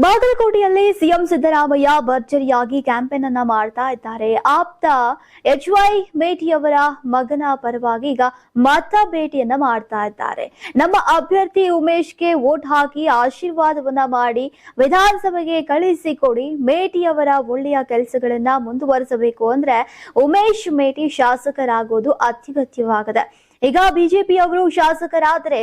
ಬಾಗಲಕೋಟೆಯಲ್ಲಿ CM Siddaramaiah ಭರ್ಜರಿಯಾಗಿ campaign ಅನ್ನ ಮಾಡ್ತಾ ಇದ್ದಾರೆ. ಆಪ್ತ HY ಮೇಟಿಯವರ ಮಗನ ಪರವಾಗಿ ಈಗ ಮತ ಭೇಟಿಯನ್ನ ಮಾಡ್ತಾ ಇದ್ದಾರೆ. ನಮ್ಮ ಅಭ್ಯರ್ಥಿ ಉಮೇಶ್ಗೆ ವೋಟ್ ಹಾಕಿ ಆಶೀರ್ವಾದವನ್ನ ಮಾಡಿ ವಿಧಾನಸಭೆಗೆ ಕಳಿಸಿಕೊಡಿ. ಮೇಟಿಯವರ ಒಳ್ಳೆಯ ಕೆಲಸಗಳನ್ನ ಮುಂದುವರಿಸಬೇಕು ಅಂದ್ರೆ ಉಮೇಶ್ ಮೇಟಿ ಶಾಸಕರಾಗೋದು ಅತ್ಯಗತ್ಯವಾಗಿದೆ. ಈಗ ಬಿಜೆಪಿಯವರು ಶಾಸಕರಾದರೆ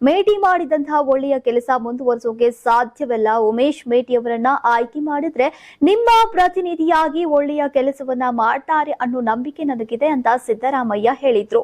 ಮೇಟಿ ಮಾಡಿದಂತಹ ಒಳ್ಳೆಯ ಕೆಲಸ ಮುಂದುವರಿಸೋಕೆ ಸಾಧ್ಯವಿಲ್ಲ. ಉಮೇಶ್ ಮೇಟಿಯವರನ್ನ ಆಯ್ಕೆ ಮಾಡಿದ್ರೆ ನಿಮ್ಮ ಪ್ರತಿನಿಧಿಯಾಗಿ ಒಳ್ಳೆಯ ಕೆಲಸವನ್ನ ಮಾಡ್ತಾರೆ ಅನ್ನೋ ನಂಬಿಕೆ ನನಗಿದೆ ಅಂತ ಸಿದ್ದರಾಮಯ್ಯ ಹೇಳಿದ್ರು.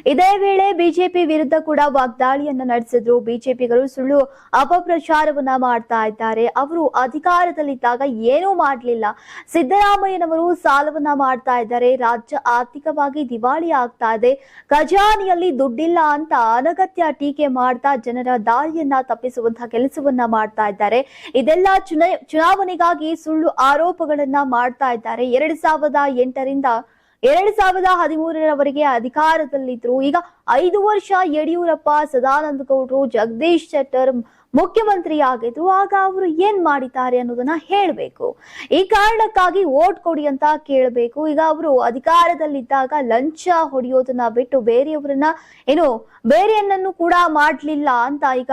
ಇದೇ ವೇಳೆ ಬಿಜೆಪಿ ವಿರುದ್ಧ ಕೂಡ ವಾಗ್ದಾಳಿಯನ್ನ ನಡೆಸಿದ್ರು. ಬಿಜೆಪಿಗರು ಸುಳ್ಳು ಅಪಪ್ರಚಾರವನ್ನ ಮಾಡ್ತಾ ಇದ್ದಾರೆ. ಅವರು ಅಧಿಕಾರದಲ್ಲಿದ್ದಾಗ ಏನೂ ಮಾಡಲಿಲ್ಲ. ಸಿದ್ದರಾಮಯ್ಯನವರು ಸಾಲವನ್ನ ಮಾಡ್ತಾ ಇದ್ದಾರೆ. ರಾಜ್ಯ ಆರ್ಥಿಕವಾಗಿ ದಿವಾಳಿ ಆಗ್ತಾ ಇದೆ. ಖಜಾನೆಯಲ್ಲಿ ದುಡ್ಡಿಲ್ಲ ಅಂತ ಅನಗತ್ಯ ಟೀಕೆ ಮಾಡ್ತಾ ಜನರ ದಾರಿಯನ್ನ ತಪ್ಪಿಸುವಂತಹ ಕೆಲಸವನ್ನ ಮಾಡ್ತಾ ಇದ್ದಾರೆ. ಇದೆಲ್ಲ ಚುನಾವಣೆಗಾಗಿ ಸುಳ್ಳು ಆರೋಪಗಳನ್ನ ಮಾಡ್ತಾ ಇದ್ದಾರೆ. 2008ರಿಂದ 2013ರವರೆಗೆ ಅಧಿಕಾರದಲ್ಲಿದ್ರು. ಈಗ 5 ವರ್ಷ ಯಡಿಯೂರಪ್ಪ, ಸದಾನಂದ ಗೌಡರು, ಜಗದೀಶ್ ಶೆಟ್ಟರ್ ಮುಖ್ಯಮಂತ್ರಿ ಆಗಿದ್ರು. ಆಗ ಅವರು ಏನ್ ಮಾಡಿದ್ದಾರೆ ಅನ್ನೋದನ್ನ ಹೇಳ್ಬೇಕು. ಈ ಕಾರಣಕ್ಕಾಗಿ ವೋಟ್ ಕೊಡಿ ಅಂತ ಕೇಳಬೇಕು. ಈಗ ಅವರು ಅಧಿಕಾರದಲ್ಲಿದ್ದಾಗ ಲಂಚ ಹೊಡೆಯೋದನ್ನ ಬಿಟ್ಟು ಬೇರೆಯನ್ನನ್ನು ಕೂಡ ಮಾಡ್ಲಿಲ್ಲ ಅಂತ ಈಗ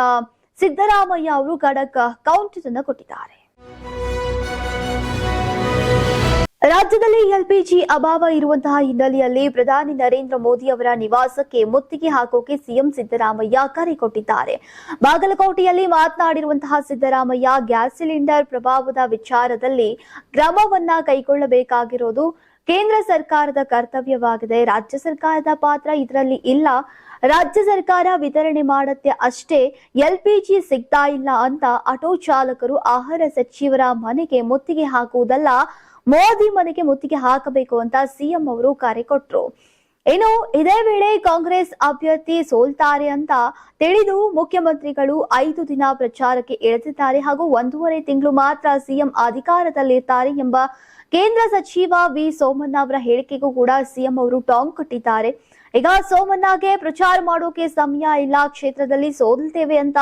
ಸಿದ್ದರಾಮಯ್ಯ ಅವರು ಖಡಕ್ ಕೌಂಟರ್ ಅನ್ನ ಕೊಟ್ಟಿದ್ದಾರೆ. ರಾಜ್ಯದಲ್ಲಿ LPG ಅಭಾವ ಇರುವಂತಹ ಹಿನ್ನೆಲೆಯಲ್ಲಿ ಪ್ರಧಾನಿ ನರೇಂದ್ರ ಮೋದಿ ಅವರ ನಿವಾಸಕ್ಕೆ ಮುತ್ತಿಗೆ ಹಾಕೋಕೆ ಸಿಎಂ ಸಿದ್ದರಾಮಯ್ಯ ಕರೆ ಕೊಟ್ಟಿದ್ದಾರೆ. ಬಾಗಲಕೋಟೆಯಲ್ಲಿ ಮಾತನಾಡಿರುವಂತಹ ಸಿದ್ದರಾಮಯ್ಯ ಗ್ಯಾಸ್ ಸಿಲಿಂಡರ್ ಪ್ರಭಾವದ ವಿಚಾರದಲ್ಲಿ ಕ್ರಮವನ್ನ ಕೈಗೊಳ್ಳಬೇಕಾಗಿರೋದು ಕೇಂದ್ರ ಸರ್ಕಾರದ ಕರ್ತವ್ಯವಾಗಿದೆ. ರಾಜ್ಯ ಸರ್ಕಾರದ ಪಾತ್ರ ಇದರಲ್ಲಿ ಇಲ್ಲ. ರಾಜ್ಯ ಸರ್ಕಾರ ವಿತರಣೆ ಮಾಡುತ್ತೆ ಅಷ್ಟೇ. LPG ಸಿಗ್ತಾ ಇಲ್ಲ ಅಂತ ಆಟೋ ಚಾಲಕರು ಆಹಾರ ಸಚಿವರ ಮನೆಗೆ ಮುತ್ತಿಗೆ ಹಾಕುವುದಲ್ಲ, ಮೋದಿ ಮನೆಗೆ ಮುತ್ತಿಗೆ ಹಾಕಬೇಕು ಅಂತ ಸಿಎಂ ಅವರು ಕರೆ ಕೊಟ್ರು. ಇದೇ ವೇಳೆ ಕಾಂಗ್ರೆಸ್ ಅಭ್ಯರ್ಥಿ ಸೋಲ್ತಾರೆ ಅಂತ ತಿಳಿದು ಮುಖ್ಯಮಂತ್ರಿಗಳು 5 ದಿನ ಪ್ರಚಾರಕ್ಕೆ ಇಳಿದಿದ್ದಾರೆ ಹಾಗೂ 1.5 ತಿಂಗಳು ಮಾತ್ರ ಸಿಎಂ ಅಧಿಕಾರದಲ್ಲಿರ್ತಾರೆ ಎಂಬ ಕೇಂದ್ರ ಸಚಿವ ವಿ ಸೋಮಣ್ಣ ಅವರ ಹೇಳಿಕೆಗೂ ಕೂಡ ಸಿಎಂ ಅವರು ಟಾಂಗ್ ಕೊಟ್ಟಿದ್ದಾರೆ. ಈಗ ಸೋಮಣ್ಣಗೆ ಪ್ರಚಾರ ಮಾಡೋಕೆ ಸಮಯ ಇಲ್ಲ, ಕ್ಷೇತ್ರದಲ್ಲಿ ಸೋಲ್ತೇವೆ ಅಂತ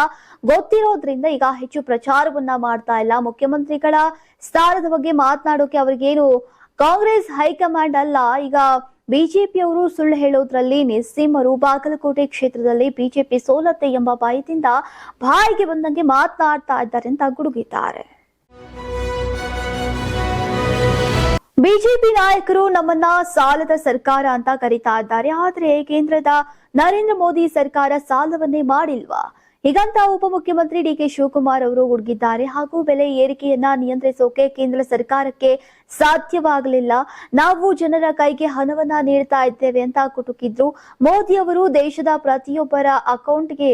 ಗೊತ್ತಿರೋದ್ರಿಂದ ಈಗ ಹೆಚ್ಚು ಪ್ರಚಾರವನ್ನ ಮಾಡ್ತಾ ಇಲ್ಲ. ಮುಖ್ಯಮಂತ್ರಿಗಳ ಸ್ಥಾನದ ಬಗ್ಗೆ ಮಾತನಾಡೋಕೆ ಅವ್ರಿಗೇನು ಕಾಂಗ್ರೆಸ್ ಹೈಕಮಾಂಡ್ ಅಲ್ಲ. ಈಗ ಬಿಜೆಪಿಯವರು ಸುಳ್ಳು ಹೇಳೋದ್ರಲ್ಲಿ ನಿಸ್ಸೀಮರು. ಬಾಗಲಕೋಟೆ ಕ್ಷೇತ್ರದಲ್ಲಿ ಬಿಜೆಪಿ ಸೋಲತ್ತೆ ಎಂಬ ಭಯದಿಂದ ಬಾಯಿಗೆ ಬಂದಂಗೆ ಮಾತನಾಡ್ತಾ ಇದ್ದಾರೆ ಅಂತ ಗುಡುಗಿದ್ದಾರೆ. ಬಿಜೆಪಿ ನಾಯಕರು ನಮ್ಮನ್ನ ಸಾಲದ ಸರ್ಕಾರ ಅಂತ ಕರೀತಾ ಇದ್ದಾರೆ. ಆದ್ರೆ ಕೇಂದ್ರದ ನರೇಂದ್ರ ಮೋದಿ ಸರ್ಕಾರ ಸಾಲವನ್ನೇ ಮಾಡಿಲ್ವಾ? ಹೀಗಂತ ಉಪಮುಖ್ಯಮಂತ್ರಿ DK ಶಿವಕುಮಾರ್ ಅವರು ಗುಡುಗಿದ್ದಾರೆ. ಹಾಗೂ ಬೆಲೆ ಏರಿಕೆಯನ್ನ ನಿಯಂತ್ರಿಸೋಕೆ ಕೇಂದ್ರ ಸರ್ಕಾರಕ್ಕೆ ಸಾಧ್ಯವಾಗಲಿಲ್ಲ. ನಾವು ಜನರ ಕೈಗೆ ಹಣವನ್ನ ನೀಡ್ತಾ ಇದ್ದೇವೆ ಅಂತ ಕುಟುಕಿದ್ರು. ಮೋದಿ ಅವರು ದೇಶದ ಪ್ರತಿಯೊಬ್ಬರ ಅಕೌಂಟ್ಗೆ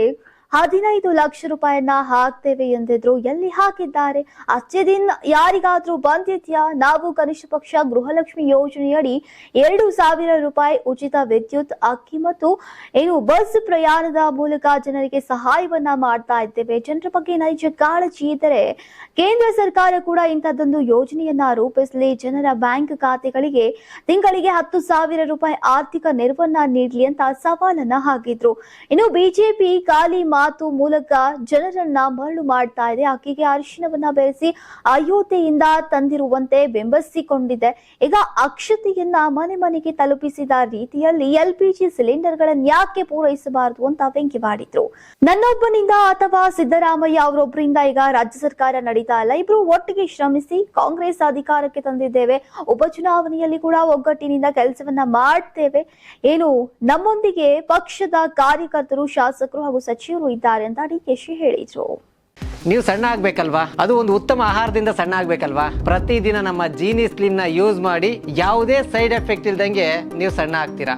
15 ಲಕ್ಷ ರೂಪಾಯಿಯನ್ನ ಹಾಕ್ತೇವೆ ಎಂದಿದ್ರು. ಎಲ್ಲಿ ಹಾಕಿದ್ದಾರೆ? ಅಷ್ಟೇ ದಿನ ಯಾರಿಗಾದ್ರೂ ಬಂದಿದ್ಯಾ? ನಾವು ಕನಿಷ್ಠ ಪಕ್ಷ ಗೃಹಲಕ್ಷ್ಮಿ ಯೋಜನೆಯಡಿ 2,000 ರೂಪಾಯಿ ಉಚಿತ ವಿದ್ಯುತ್, ಅಕ್ಕಿ ಮತ್ತು ಬಸ್ ಪ್ರಯಾಣದ ಮೂಲಕ ಜನರಿಗೆ ಸಹಾಯವನ್ನ ಮಾಡ್ತಾ ಇದ್ದೇವೆ. ಜನರ ಬಗ್ಗೆ ನೈಜ ಕಾಳಜಿ ಇದ್ದರೆ ಕೇಂದ್ರ ಸರ್ಕಾರ ಕೂಡ ಇಂಥದ್ದೊಂದು ಯೋಜನೆಯನ್ನ ರೂಪಿಸಲಿ. ಜನರ ಬ್ಯಾಂಕ್ ಖಾತೆಗಳಿಗೆ ತಿಂಗಳಿಗೆ 10,000 ರೂಪಾಯಿ ಆರ್ಥಿಕ ನೆರವನ್ನ ನೀಡಲಿ ಅಂತ ಸವಾಲನ್ನ ಹಾಕಿದ್ರು. ಬಿಜೆಪಿ ಖಾಲಿ ಮಾತು ಮೂಲಕ ಜನರನ್ನ ಮರಳು ಮಾಡ್ತಾ ಇದೆ. ಅಕ್ಕಿಗೆ ಅರಿಶಿನವನ್ನ ಬೆರೆಸಿ ಅಯೋಧ್ಯೆಯಿಂದ ತಂದಿರುವಂತೆ ಬಿಂಬಿಸಿಕೊಂಡಿದೆ. ಈಗ ಅಕ್ಷತೆಯನ್ನ ಮನೆ ಮನೆಗೆ ತಲುಪಿಸಿದ ರೀತಿಯಲ್ಲಿ LPG ಸಿಲಿಂಡರ್ಗಳನ್ನ ಯಾಕೆ ಪೂರೈಸಬಾರದು ಅಂತ ವ್ಯಂಗ್ಯವಾಡಿದ್ರು. ನನ್ನೊಬ್ಬನಿಂದ ಅಥವಾ ಸಿದ್ದರಾಮಯ್ಯ ಅವರೊಬ್ಬರಿಂದ ಈಗ ರಾಜ್ಯ ಸರ್ಕಾರ ನಡೀತಾ ಇಲ್ಲ. ಇಬ್ರು ಒಟ್ಟಿಗೆ ಶ್ರಮಿಸಿ ಕಾಂಗ್ರೆಸ್ ಅಧಿಕಾರಕ್ಕೆ ತಂದಿದ್ದೇವೆ. ಉಪಚುನಾವಣೆಯಲ್ಲಿ ಕೂಡ ಒಗ್ಗಟ್ಟಿನಿಂದ ಕೆಲಸವನ್ನ ಮಾಡ್ತೇವೆ. ನಮ್ಮೊಂದಿಗೆ ಪಕ್ಷದ ಕಾರ್ಯಕರ್ತರು, ಶಾಸಕರು ಹಾಗೂ ಸಚಿವರು ಇದ್ದಾರೆ ಅಂತ DKಶಿ ಹೇಳಿದ್ರು. ನೀವು ಸಣ್ಣ ಆಗ್ಬೇಕಲ್ವಾ? ಅದು ಒಂದು ಉತ್ತಮ ಆಹಾರದಿಂದ ಸಣ್ಣ ಆಗ್ಬೇಕಲ್ವಾ? ಪ್ರತಿದಿನ ನಮ್ಮ ಜೀನಿ ಸ್ಲಿಮ್ ನ ಯೂಸ್ ಮಾಡಿ ಯಾವುದೇ ಸೈಡ್ ಎಫೆಕ್ಟ್ ಇಲ್ದಂಗೆ ನೀವು ಸಣ್ಣ ಆಗ್ತೀರಾ.